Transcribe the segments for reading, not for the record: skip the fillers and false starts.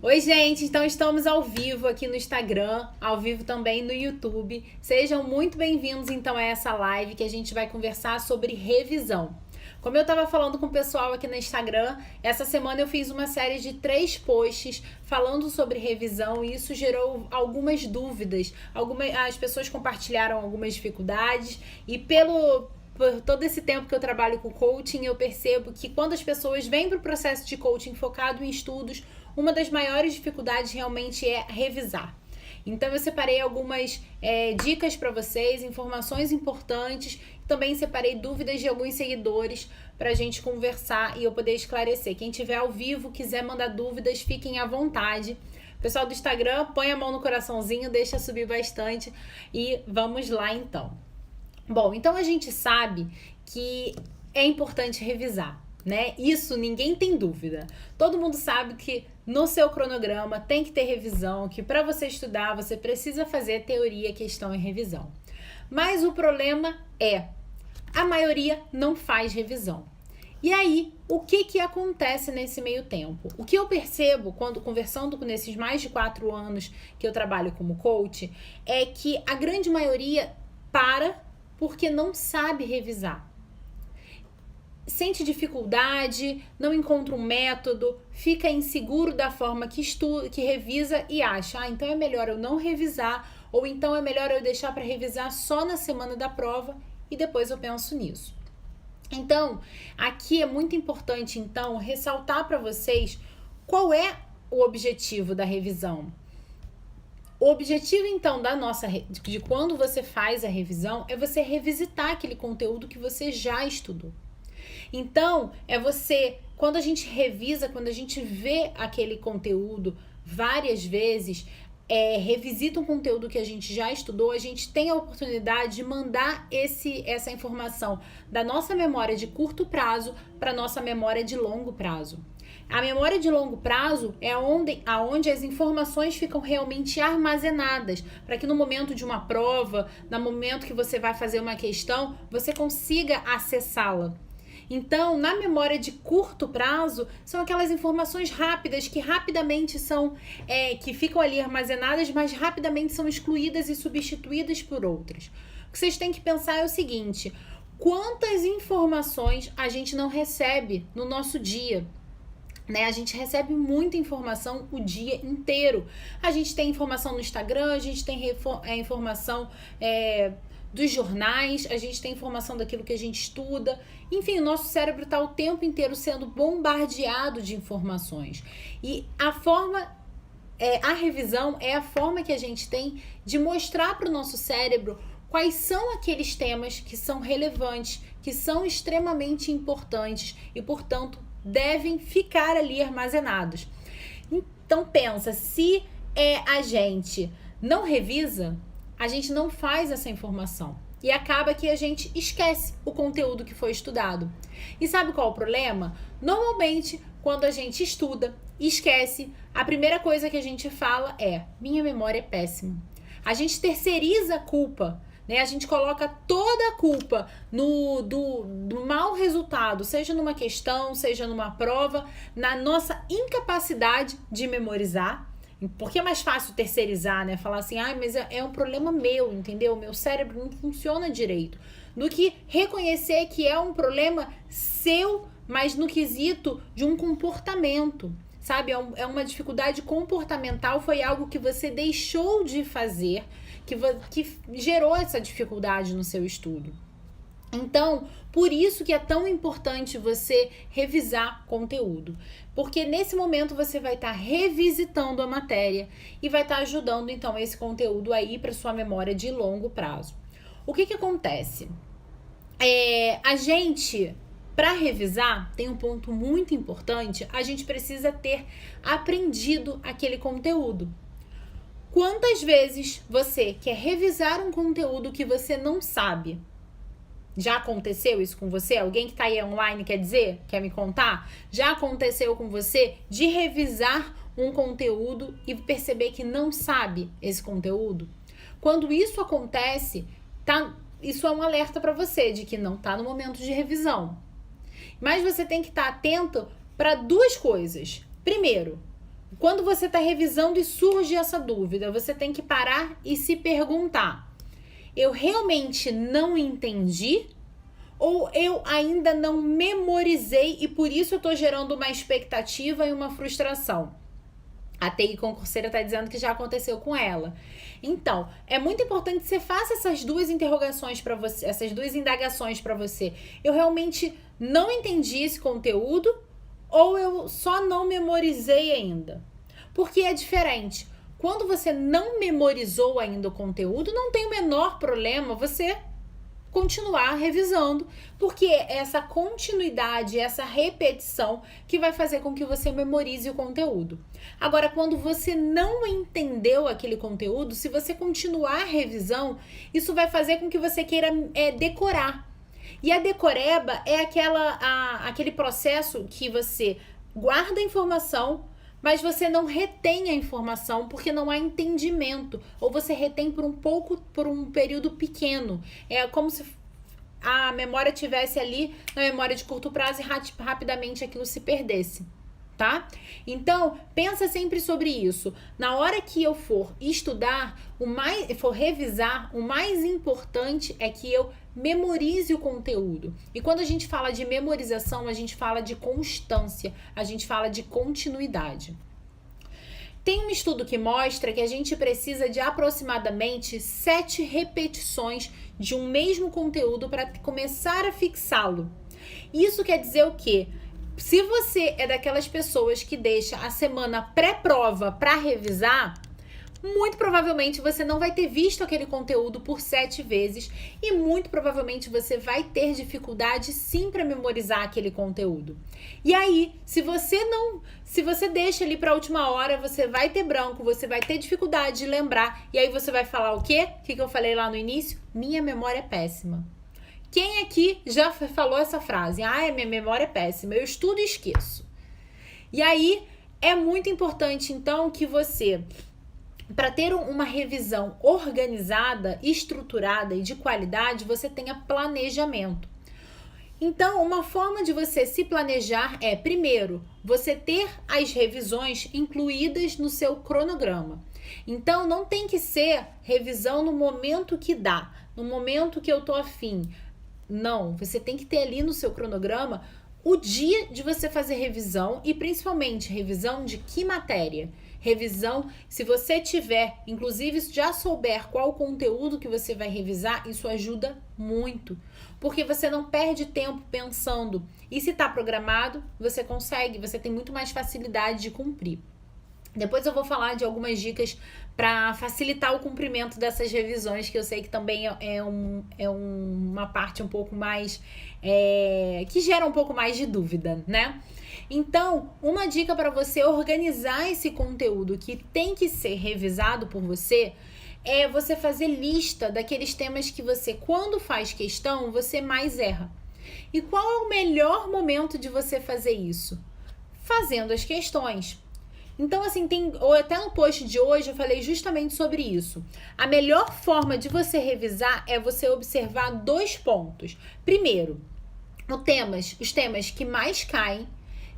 Oi, gente, então estamos ao vivo aqui no Instagram, ao vivo também no YouTube. Sejam muito bem-vindos então a essa live que a gente vai conversar sobre revisão. Como eu estava falando com o pessoal aqui no Instagram, essa semana eu fiz uma série de 3 posts falando sobre revisão e isso gerou algumas dúvidas. As pessoas compartilharam algumas dificuldades e por todo esse tempo que eu trabalho com coaching, eu percebo que quando as pessoas vêm para o processo de coaching focado em estudos, uma das maiores dificuldades realmente é revisar. Então eu separei algumas dicas para vocês, informações importantes, também separei dúvidas de alguns seguidores para a gente conversar e eu poder esclarecer. Quem estiver ao vivo, quiser mandar dúvidas, fiquem à vontade. Pessoal do Instagram, põe a mão no coraçãozinho, deixa subir bastante e vamos lá então. Bom, então a gente sabe que é importante revisar, né? Isso ninguém tem dúvida. Todo mundo sabe que no seu cronograma tem que ter revisão, que para você estudar você precisa fazer teoria, questão e revisão. Mas o problema é, a maioria não faz revisão. E aí, o que acontece nesse meio tempo? O que eu percebo quando conversando com nesses mais de 4 anos que eu trabalho como coach, é que a grande maioria para porque não sabe revisar. Sente dificuldade, não encontra um método, fica inseguro da forma que revisa e acha, então é melhor eu não revisar, ou então é melhor eu deixar para revisar só na semana da prova e depois eu penso nisso. Então, aqui é muito importante então ressaltar para vocês qual é o objetivo da revisão. O objetivo, então, de quando você faz a revisão é você revisitar aquele conteúdo que você já estudou. Então, quando a gente revisa, quando a gente vê aquele conteúdo várias vezes, revisita um conteúdo que a gente já estudou, a gente tem a oportunidade de mandar essa informação da nossa memória de curto prazo para a nossa memória de longo prazo. A memória de longo prazo é aonde as informações ficam realmente armazenadas, para que no momento de uma prova, no momento que você vai fazer uma questão, você consiga acessá-la. Então, na memória de curto prazo, são aquelas informações rápidas que rapidamente que ficam ali armazenadas, mas rapidamente são excluídas e substituídas por outras. O que vocês têm que pensar é o seguinte: quantas informações a gente não recebe no nosso dia? Né? A gente recebe muita informação o dia inteiro. A gente tem informação no Instagram, a gente tem informação dos jornais, a gente tem informação daquilo que a gente estuda. Enfim, o nosso cérebro está o tempo inteiro sendo bombardeado de informações. E a revisão é a forma que a gente tem de mostrar para o nosso cérebro quais são aqueles temas que são relevantes, que são extremamente importantes e, portanto, devem ficar ali armazenados. Então pensa, se a gente não revisa, a gente não faz essa informação e acaba que a gente esquece o conteúdo que foi estudado. E sabe qual é o problema? Normalmente, quando a gente estuda e esquece, a primeira coisa que a gente fala é: minha memória é péssima. A gente terceiriza a culpa, né? A gente coloca toda a culpa do mau resultado, seja numa questão, seja numa prova, na nossa incapacidade de memorizar. Porque é mais fácil terceirizar, né? Falar assim, mas é um problema meu, entendeu? Meu cérebro não funciona direito. Do que reconhecer que é um problema seu, mas no quesito de um comportamento, sabe? É uma dificuldade comportamental, foi algo que você deixou de fazer, que gerou essa dificuldade no seu estudo. Então, por isso que é tão importante você revisar conteúdo. Porque nesse momento você vai estar revisitando a matéria e vai estar ajudando, então, esse conteúdo aí para sua memória de longo prazo. O que acontece? A gente, para revisar, tem um ponto muito importante, a gente precisa ter aprendido aquele conteúdo. Quantas vezes você quer revisar um conteúdo que você não sabe? Já aconteceu isso com você? Alguém que tá aí online quer me contar? Já aconteceu com você de revisar um conteúdo e perceber que não sabe esse conteúdo? Quando isso acontece, isso é um alerta para você de que não tá no momento de revisão. Mas você tem que estar atento para 2 coisas. Primeiro, quando você está revisando e surge essa dúvida, você tem que parar e se perguntar: eu realmente não entendi? Ou eu ainda não memorizei e por isso eu estou gerando uma expectativa e uma frustração? A TI concurseira está dizendo que já aconteceu com ela. Então, é muito importante que você faça essas duas interrogações para você, essas duas indagações para você. Eu realmente não entendi esse conteúdo ou eu só não memorizei ainda? Porque é diferente. Quando você não memorizou ainda o conteúdo, não tem o menor problema você continuar revisando, porque é essa continuidade, essa repetição que vai fazer com que você memorize o conteúdo. Agora, quando você não entendeu aquele conteúdo, se você continuar a revisão, isso vai fazer com que você queira decorar. E a decoreba é aquele processo que você guarda a informação, mas você não retém a informação porque não há entendimento, ou você retém por um período pequeno. É como se a memória tivesse ali na memória de curto prazo e rapidamente aquilo se perdesse, tá? Então, pensa sempre sobre isso. Na hora que eu for estudar, for revisar, o mais importante é que eu memorize o conteúdo. E quando a gente fala de memorização, a gente fala de constância, a gente fala de continuidade. Tem um estudo que mostra que a gente precisa de aproximadamente 7 repetições de um mesmo conteúdo para começar a fixá-lo. Isso quer dizer o quê? Se você é daquelas pessoas que deixa a semana pré-prova para revisar, muito provavelmente você não vai ter visto aquele conteúdo por 7 vezes e muito provavelmente você vai ter dificuldade sim para memorizar aquele conteúdo. E aí, se você deixa ali para a última hora, você vai ter branco, você vai ter dificuldade de lembrar e aí você vai falar o quê? O que eu falei lá no início? Minha memória é péssima. Quem aqui já falou essa frase? Minha memória é péssima, eu estudo e esqueço. E aí, é muito importante então que você, para ter uma revisão organizada, estruturada e de qualidade, você tenha planejamento. Então, uma forma de você se planejar é, primeiro, você ter as revisões incluídas no seu cronograma. Então, não tem que ser revisão no momento que dá, no momento que eu tô afim. Não, você tem que ter ali no seu cronograma o dia de você fazer revisão e principalmente revisão de que matéria? Revisão, se você tiver, inclusive já souber qual o conteúdo que você vai revisar, isso ajuda muito. Porque você não perde tempo pensando. E se está programado, você consegue, você tem muito mais facilidade de cumprir. Depois eu vou falar de algumas dicas para facilitar o cumprimento dessas revisões, que eu sei que também é uma parte um pouco mais, que gera um pouco mais de dúvida, né? Então, uma dica para você organizar esse conteúdo que tem que ser revisado por você é você fazer lista daqueles temas que você, quando faz questão, você mais erra. E qual é o melhor momento de você fazer isso? Fazendo as questões. Então, assim, ou até no post de hoje eu falei justamente sobre isso. A melhor forma de você revisar é você observar 2 pontos. Primeiro, os temas que mais caem.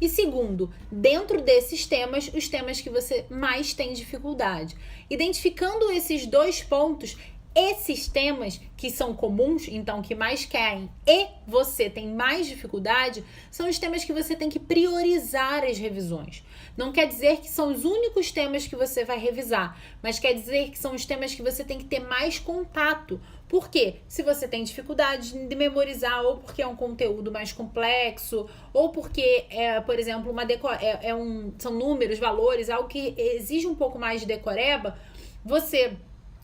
E segundo, dentro desses temas, os temas que você mais tem dificuldade. Identificando esses 2 pontos, esses temas que são comuns, então que mais caem e você tem mais dificuldade, são os temas que você tem que priorizar as revisões. Não quer dizer que são os únicos temas que você vai revisar, mas quer dizer que são os temas que você tem que ter mais contato. Por quê? Se você tem dificuldade de memorizar, ou porque é um conteúdo mais complexo, ou porque, por exemplo, são números, valores, algo que exige um pouco mais de decoreba, você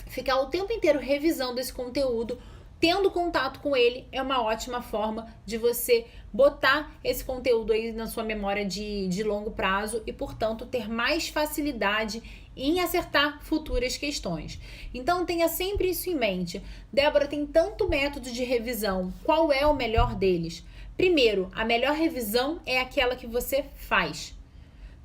ficar o tempo inteiro revisando esse conteúdo, tendo contato com ele, é uma ótima forma de você botar esse conteúdo aí na sua memória de longo prazo e, portanto, ter mais facilidade em acertar futuras questões. Então, tenha sempre isso em mente. Débora, tem tanto método de revisão, qual é o melhor deles? Primeiro, a melhor revisão é aquela que você faz.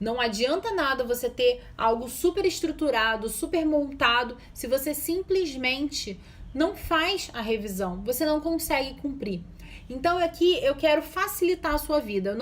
Não adianta nada você ter algo super estruturado, super montado, se você simplesmente não faz a revisão, você não consegue cumprir. Então aqui eu quero facilitar a sua vida. Eu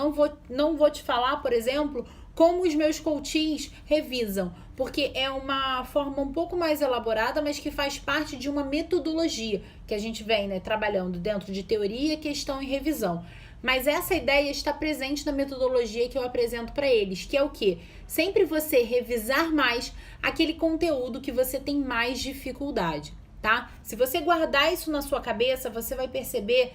não vou te falar, por exemplo, como os meus coaches revisam, porque é uma forma um pouco mais elaborada, mas que faz parte de uma metodologia que a gente vem, né, trabalhando dentro de teoria, questão e revisão. Mas essa ideia está presente na metodologia que eu apresento para eles, que é o quê? Sempre você revisar mais aquele conteúdo que você tem mais dificuldade, tá? Se você guardar isso na sua cabeça, você vai perceber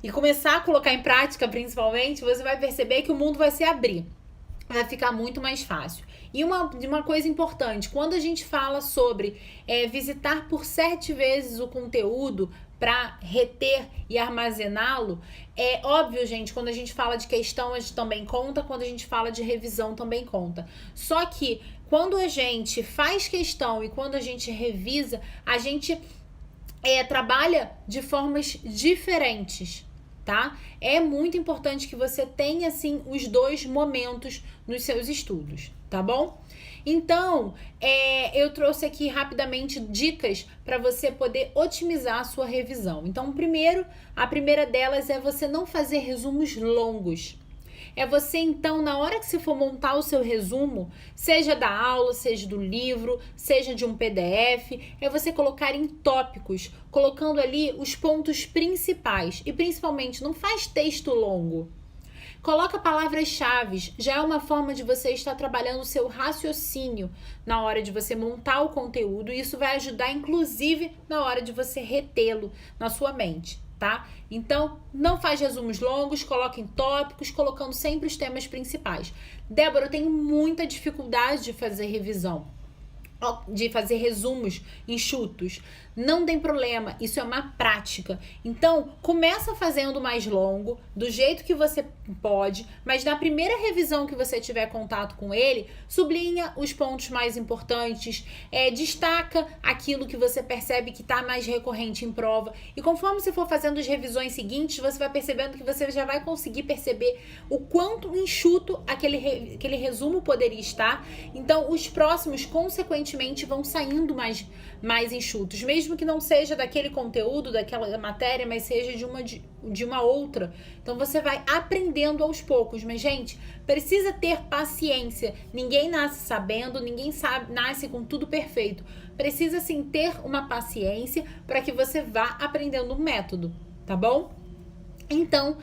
e começar a colocar em prática, principalmente, você vai perceber que o mundo vai se abrir. Vai ficar muito mais fácil. E uma coisa importante, quando a gente fala sobre visitar por 7 vezes o conteúdo para reter e armazená-lo, é óbvio, gente, quando a gente fala de questão, a gente também conta, quando a gente fala de revisão, também conta. Só que quando a gente faz questão e quando a gente revisa, a gente trabalha de formas diferentes, tá? É muito importante que você tenha, assim, os 2 momentos nos seus estudos, tá bom? Então, eu trouxe aqui rapidamente dicas para você poder otimizar a sua revisão. Então, a primeira delas é você não fazer resumos longos. É você, então, na hora que você for montar o seu resumo, seja da aula, seja do livro, seja de um PDF, é você colocar em tópicos, colocando ali os pontos principais. E, principalmente, não faz texto longo. Coloca palavras-chave, já é uma forma de você estar trabalhando o seu raciocínio na hora de você montar o conteúdo, e isso vai ajudar, inclusive, na hora de você retê-lo na sua mente, tá? Então, não faz resumos longos, coloca em tópicos, colocando sempre os temas principais. Débora, eu tenho muita dificuldade de fazer revisão, de fazer resumos enxutos. Não tem problema, isso é uma prática. Então, começa fazendo mais longo, do jeito que você pode, mas na primeira revisão que você tiver contato com ele, sublinha os pontos mais importantes, destaca aquilo que você percebe que está mais recorrente em prova. E conforme você for fazendo as revisões seguintes, você vai percebendo que você já vai conseguir perceber o quanto enxuto aquele resumo poderia estar. Então, os próximos, consequentemente, vão saindo mais enxutos, mesmo que não seja daquele conteúdo, daquela matéria, mas seja de uma outra. Então você vai aprendendo aos poucos. Mas, gente, precisa ter paciência. Ninguém nasce sabendo, ninguém nasce com tudo perfeito. Precisa, sim, ter uma paciência para que você vá aprendendo um método, tá bom? Então,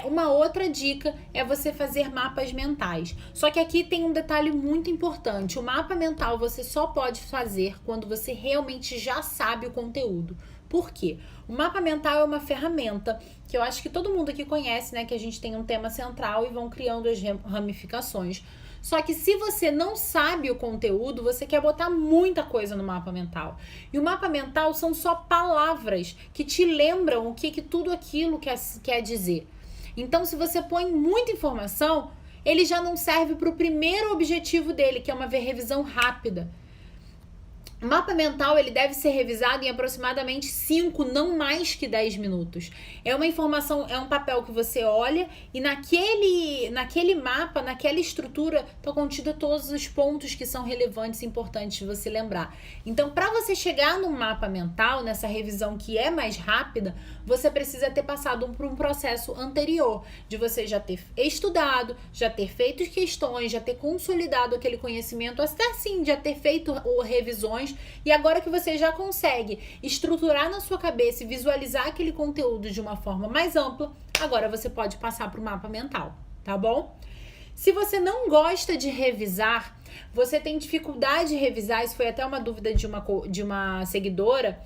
uma outra dica é você fazer mapas mentais. Só que aqui tem um detalhe muito importante. O mapa mental você só pode fazer quando você realmente já sabe o conteúdo. Por quê? O mapa mental é uma ferramenta que eu acho que todo mundo aqui conhece, né? Que a gente tem um tema central e vão criando as ramificações. Só que se você não sabe o conteúdo, você quer botar muita coisa no mapa mental. E o mapa mental são só palavras que te lembram o que tudo aquilo quer dizer. Então, se você põe muita informação, ele já não serve para o primeiro objetivo dele, que é uma revisão rápida. O mapa mental, ele deve ser revisado em aproximadamente 5, não mais que 10 minutos. É uma informação, é um papel que você olha e naquele mapa, naquela estrutura, estão contidos todos os pontos que são relevantes e importantes de você lembrar. Então, para você chegar no mapa mental, nessa revisão que é mais rápida, você precisa ter passado por um processo anterior, de você já ter estudado, já ter feito questões, já ter consolidado aquele conhecimento, até assim, já ter feito revisões. E agora que você já consegue estruturar na sua cabeça e visualizar aquele conteúdo de uma forma mais ampla, agora você pode passar para o mapa mental, tá bom? Se você não gosta de revisar, você tem dificuldade de revisar, isso foi até uma dúvida de uma seguidora,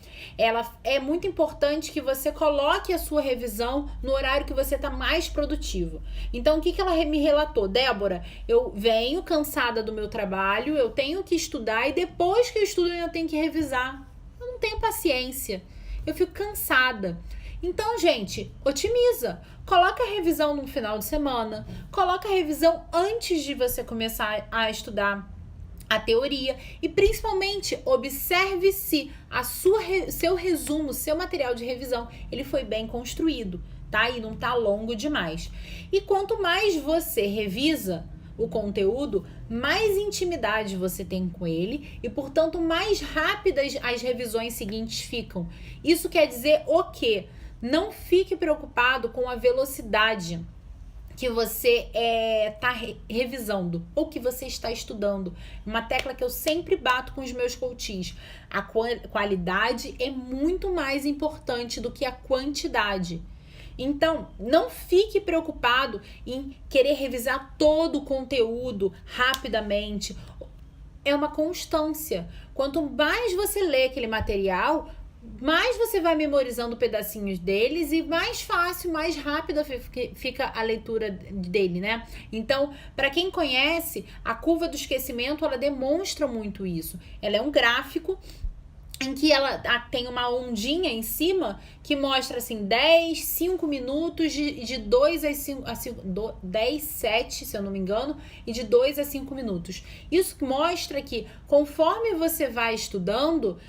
é muito importante que você coloque a sua revisão no horário que você está mais produtivo. Então, o que ela me relatou? Débora, eu venho cansada do meu trabalho, eu tenho que estudar e depois que eu estudo eu ainda tenho que revisar. Eu não tenho paciência, eu fico cansada. Então, gente, otimiza. Coloca a revisão no final de semana. Coloca a revisão antes de você começar a estudar a teoria. E, principalmente, observe se seu resumo, seu material de revisão, ele foi bem construído, tá? E não tá longo demais. E quanto mais você revisa o conteúdo, mais intimidade você tem com ele e, portanto, mais rápidas as revisões seguintes ficam. Isso quer dizer o quê? Não fique preocupado com a velocidade que você está revisando ou que você está estudando. Uma tecla que eu sempre bato com os meus coaches. A qualidade é muito mais importante do que a quantidade. Então, não fique preocupado em querer revisar todo o conteúdo rapidamente. É uma constância. Quanto mais você lê aquele material, mais você vai memorizando pedacinhos deles e mais fácil, mais rápida fica a leitura dele, né? Então, para quem conhece, a curva do esquecimento, ela demonstra muito isso. Ela é um gráfico em que ela tem uma ondinha em cima que mostra assim 5 minutos de 2 a 5, 10, 7, se eu não me engano, e de 2 a 5 minutos. Isso mostra que conforme você vai estudando,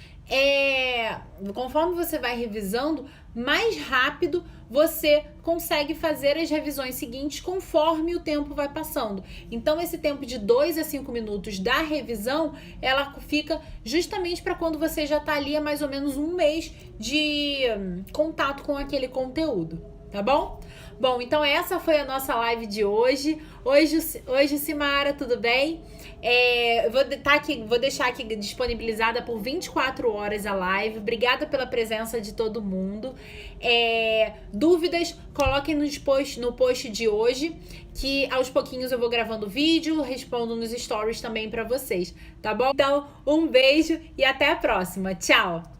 conforme você vai revisando, mais rápido você consegue fazer as revisões seguintes conforme o tempo vai passando. Então, esse tempo de 2 a 5 minutos da revisão, ela fica justamente para quando você já está ali há mais ou menos um mês de contato com aquele conteúdo, tá bom? Bom, então essa foi a nossa live de hoje. Hoje, Simara, tudo bem? Vou deixar aqui disponibilizada por 24 horas a live. Obrigada pela presença de todo mundo. Dúvidas, coloquem no post de hoje, que aos pouquinhos eu vou gravando vídeo, respondo nos stories também para vocês, tá bom? Então, um beijo e até a próxima. Tchau!